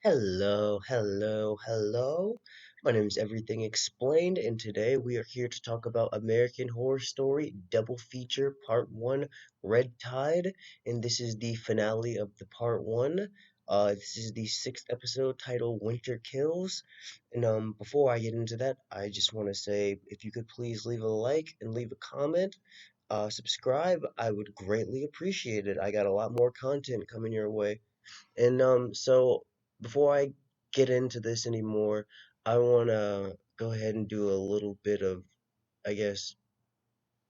Hello, hello, hello. My name is Everything Explained, and today we are here to talk about American Horror Story Double Feature Part 1 Red Tide. And this is the finale of the Part 1. This is the sixth episode titled Winter Kills. And before I get into that, I just want to say if you could please leave a like and leave a comment, subscribe, I would greatly appreciate it. I got a lot more content coming your way. And so before I get into this anymore, I wanna go ahead and do a little bit of, I guess,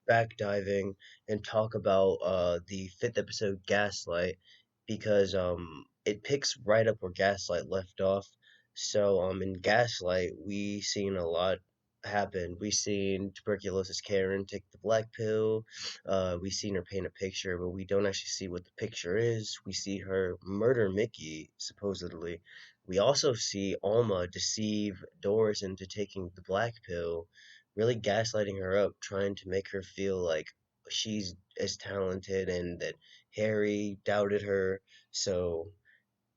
back diving and talk about the fifth episode, Gaslight, because it picks right up where Gaslight left off. So in Gaslight, we seen a lot happen. We seen tuberculosis Karen take the black pill. We seen her paint a picture, but we don't actually see what the picture is. We see her murder Mickey, supposedly. We also see Alma deceive Doris into taking the black pill, really gaslighting her up, trying to make her feel like she's as talented and that Harry doubted her. So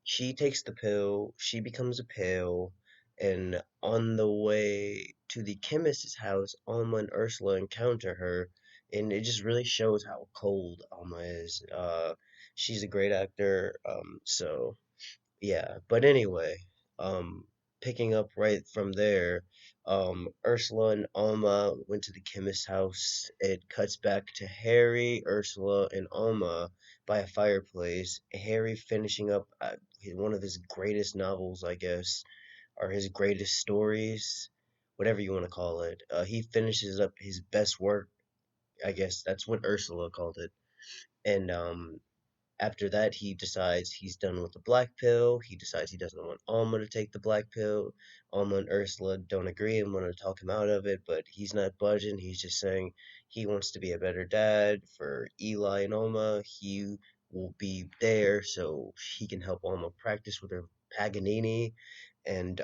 she takes the pill, she becomes a pill, and on the way to the chemist's house, Alma and Ursula encounter her, and it just really shows how cold Alma is. She's a great actor, so yeah, but anyway, um, picking up right from there, Ursula and Alma went to the chemist's house. It cuts back to Harry, Ursula, and Alma by a fireplace. Harry finishing up one of his greatest novels, I guess, or his greatest stories, whatever you want to call it. He finishes up his best work, I guess that's what Ursula called it. And after that, he decides he's done with the black pill. He decides he doesn't want Alma to take the black pill. Alma and Ursula don't agree and want to talk him out of it, but he's not budging. He's just saying he wants to be a better dad for Eli and Alma. He will be there so he can help Alma practice with her Paganini. And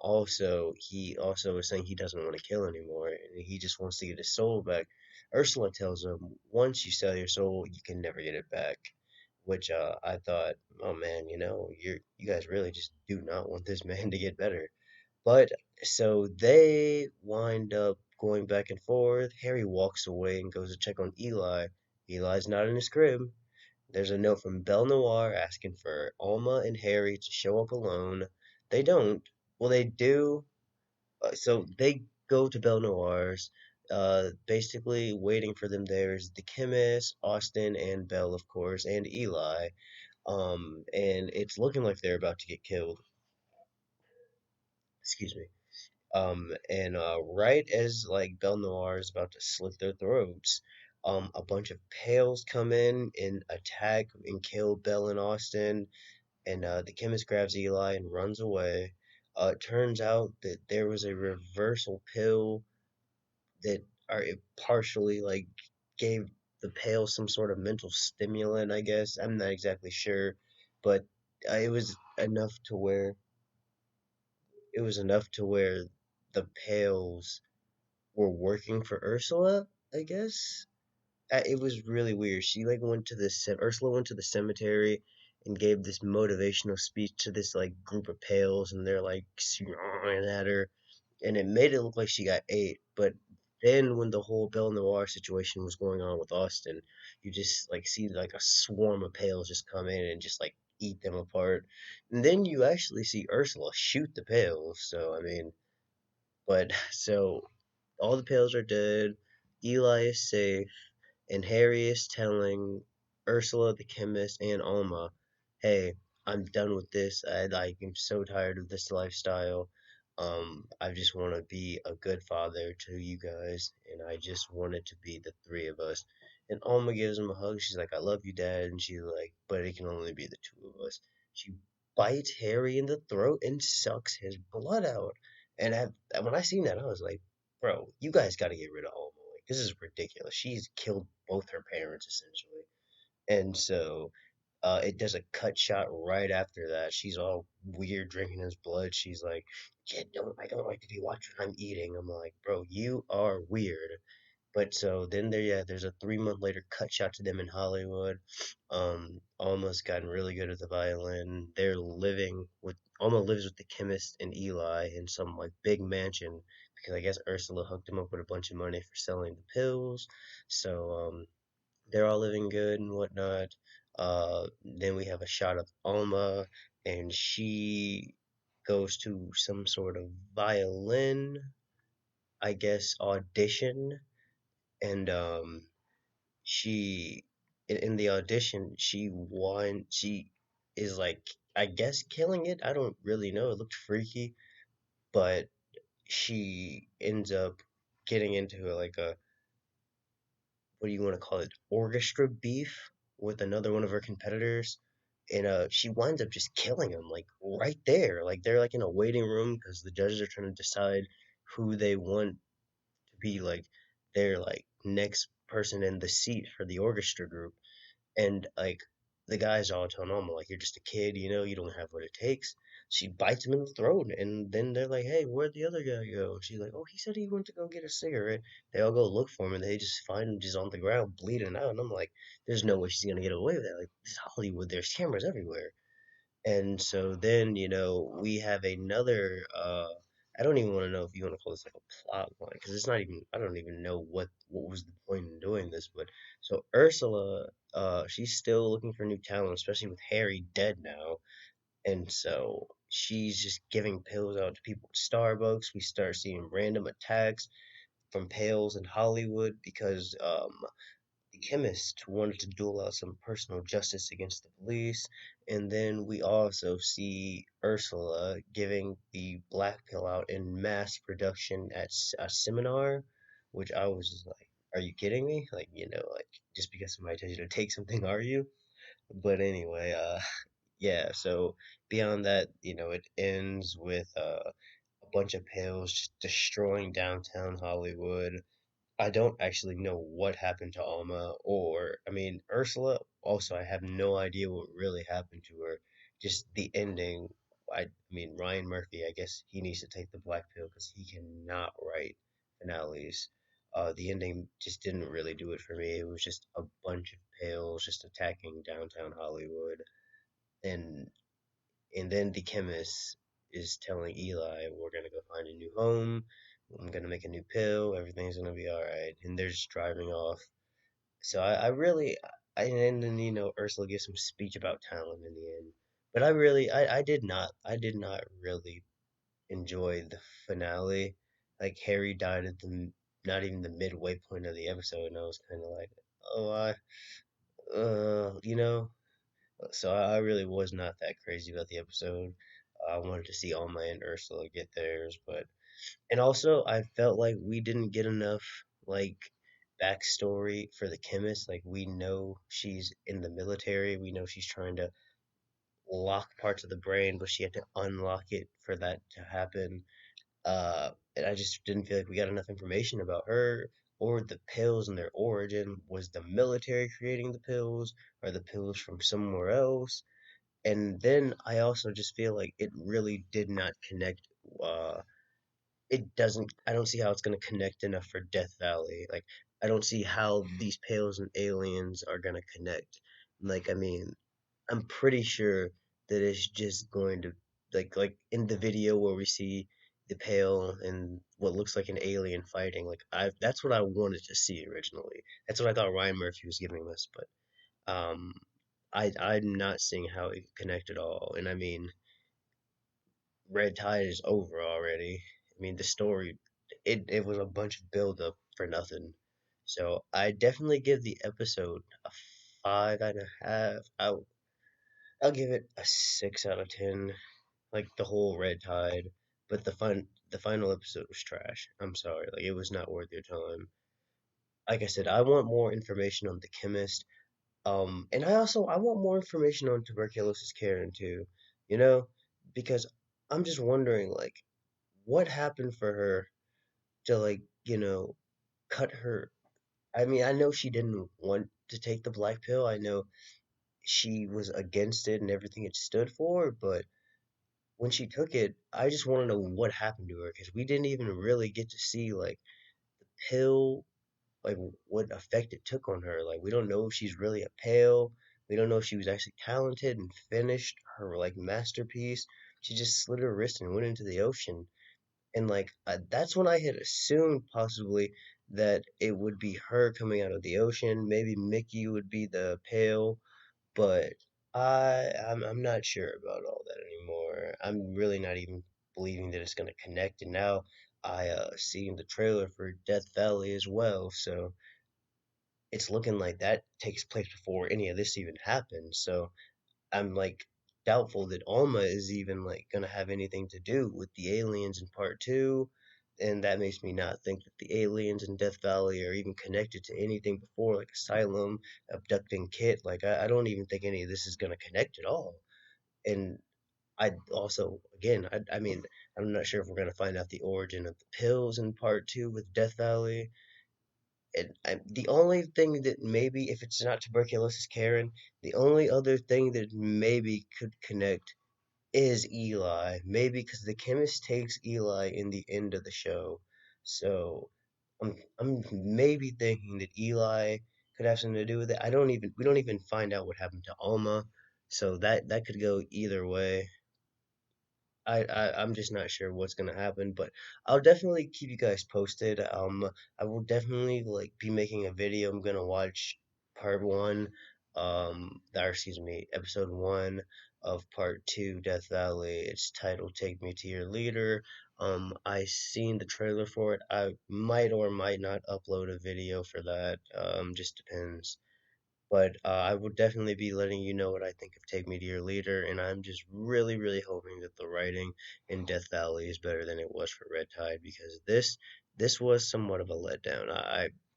also, he also is saying he doesn't want to kill anymore and he just wants to get his soul back. Ursula tells him, once you sell your soul, you can never get it back, which I thought, oh man, you guys really just do not want this man to get better. But so they wind up going back and forth. Harry walks away and goes to check on Eli. Eli's not in his crib. There's a note from Belle Noire asking for Alma and Harry to show up alone. They don't. Well, they do, so they go to Belle Noire's. Basically, waiting for them there is the chemist, Austin, and Belle, of course, and Eli. And it's looking like they're about to get killed. Excuse me. And right as like Belle Noire is about to slit their throats, a bunch of Pales come in and attack and kill Belle and Austin. And the chemist grabs Eli and runs away. It turns out that there was a reversal pill that are it partially like gave the Pale some sort of mental stimulant, I guess. I'm not exactly sure, but it was enough to where the Pales were working for Ursula, I guess. It was really weird. She like Ursula went to the cemetery and gave this motivational speech to this like group of Pales, and they're like snarling at her, and it made it look like she got ate. But then when the whole Belle Noire situation was going on with Austin, you just like see like a swarm of Pales just come in and just like eat them apart. And then you actually see Ursula shoot the Pales. So I mean, but so all the Pales are dead. Eli is safe, and Harry is telling Ursula the chemist and Alma, "Hey, I'm done with this. I'm so tired of this lifestyle. I just want to be a good father to you guys, and I just want it to be the three of us." And Alma gives him a hug. She's like, "I love you, Dad," and she's like, "But it can only be the two of us." She bites Harry in the throat and sucks his blood out. And when I seen that, I was like, "Bro, you guys got to get rid of Alma. Like, this is ridiculous. She's killed both her parents essentially." And so it does a cut shot right after that. She's all weird drinking his blood. She's like, "Kid, don't I don't like to be watched when I'm eating." I'm like, "Bro, you are weird." But so then there's a 3 month later cut shot to them in Hollywood. Alma's gotten really good at the violin. They're living with Alma lives with the chemist and Eli in some like big mansion because I guess Ursula hooked him up with a bunch of money for selling the pills. So they're all living good and whatnot. Then we have a shot of Alma, and she goes to some sort of violin, I guess, audition, and she in the audition she won. She is like, I guess, killing it. I don't really know. It looked freaky, but she ends up getting into like a, what do you want to call it, orchestra beef with another one of her competitors, and she winds up just killing him like right there. Like they're like in a waiting room because the judges are trying to decide who they want to be like their like next person in the seat for the orchestra group. And like the guys all telling Alma, like, you're just a kid, you don't have what it takes. She bites him in the throat, and then they're like, "Hey, where'd the other guy go?" And she's like, "Oh, he said he went to go get a cigarette." They all go look for him, and they just find him just on the ground, bleeding out. And I'm like, "There's no way she's gonna get away with that. Like, this is Hollywood. There's cameras everywhere." And so then, we have another, I don't even want to know if you want to call this like a plot line, because it's not even, I don't even know what was the point in doing this. But so Ursula, she's still looking for new talent, especially with Harry dead now. And so she's just giving pills out to people at Starbucks. We start seeing random attacks from Pales in Hollywood because the chemist wanted to dole out some personal justice against the police. And then we also see Ursula giving the black pill out in mass production at a seminar, which I was just like, are you kidding me? Like, like, just because somebody tells you to take something, are you? But anyway, yeah, so beyond that, it ends with a bunch of pills just destroying downtown Hollywood. I don't actually know what happened to Alma, or I mean Ursula. Also, I have no idea what really happened to her. Just the ending. I mean Ryan Murphy. I guess he needs to take the black pill because he cannot write finales. The ending just didn't really do it for me. It was just a bunch of pills just attacking downtown Hollywood, and then the chemist is telling Eli, "We're gonna go find a new home. I'm gonna make a new pill. Everything's gonna be all right." And they're just driving off. So I really, and then Ursula gives some speech about talent in the end. But I did not really enjoy the finale. Like Harry died at the not even the midway point of the episode, and I was kind of like, oh, you know. So I really was not that crazy about the episode. I wanted to see Alma and Ursula get theirs, but and also I felt like we didn't get enough like backstory for the chemist. Like we know she's in the military, we know she's trying to lock parts of the brain, but she had to unlock it for that to happen. And I just didn't feel like we got enough information about her or the pills and their origin. Was the military creating the pills? Are the pills from somewhere else? And then I also just feel like it really did not connect. Uh, I don't see how it's going to connect enough for Death Valley. Like, I don't see how these Pales and aliens are going to connect. Like, I mean, I'm pretty sure that it's just going to, like in the video where we see the Pale and what looks like an alien fighting, like, that's what I wanted to see originally. That's what I thought Ryan Murphy was giving us, but, I'm not seeing how it could connect at all. And I mean, Red Tide is over already. I mean, the story, it was a bunch of build up for nothing. So I definitely give the episode a 5.5. I'll give it a 6 out of 10. Like the whole Red Tide, but the final episode was trash. I'm sorry, like it was not worth your time. Like I said, I want more information on the chemist. And I want more information on tuberculosis Karen too, you know, because I'm just wondering like what happened for her to like, cut her. I mean, I know she didn't want to take the black pill. I know she was against it and everything it stood for, but when she took it, I just want to know what happened to her because we didn't even really get to see like pill like what effect it took on her. Like we don't know if she's really a pale. We don't know if she was actually talented and finished her like masterpiece. She just slit her wrist and went into the ocean. And like that's when I had assumed possibly that it would be her coming out of the ocean. Maybe Mickey would be the pale, but I'm not sure about all that anymore. I'm really not even believing that it's gonna connect. And now I seen the trailer for Death Valley as well, so it's looking like that takes place before any of this even happens. So I'm like doubtful that Alma is even like gonna have anything to do with the aliens in part two. And that makes me not think that the aliens in Death Valley are even connected to anything before, like Asylum, abducting Kit. Like I don't even think any of this is gonna connect at all. And I also, again, I mean, I'm not sure if we're gonna find out the origin of the pills in part two with Death Valley. And the only thing that maybe, if it's not tuberculosis, Karen, the only other thing that maybe could connect is Eli. Maybe because the chemist takes Eli in the end of the show. So I'm maybe thinking that Eli could have something to do with it. We don't even find out what happened to Alma. So that could go either way. I'm just not sure what's gonna happen, but I'll definitely keep you guys posted. I will definitely like be making a video. I'm gonna watch part one, or excuse me, episode one of part two, Death Valley. It's titled "Take Me to Your Leader." I seen the trailer for it. I might or might not upload a video for that. Just depends. But I will definitely be letting you know what I think of Take Me to Your Leader, and I'm just really, really hoping that the writing in Death Valley is better than it was for Red Tide because this was somewhat of a letdown.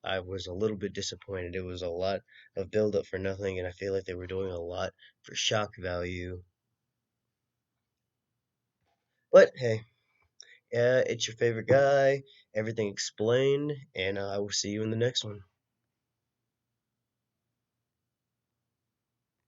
I was a little bit disappointed. It was a lot of build up for nothing, and I feel like they were doing a lot for shock value. But hey, it's your favorite guy, everything explained, and I will see you in the next one.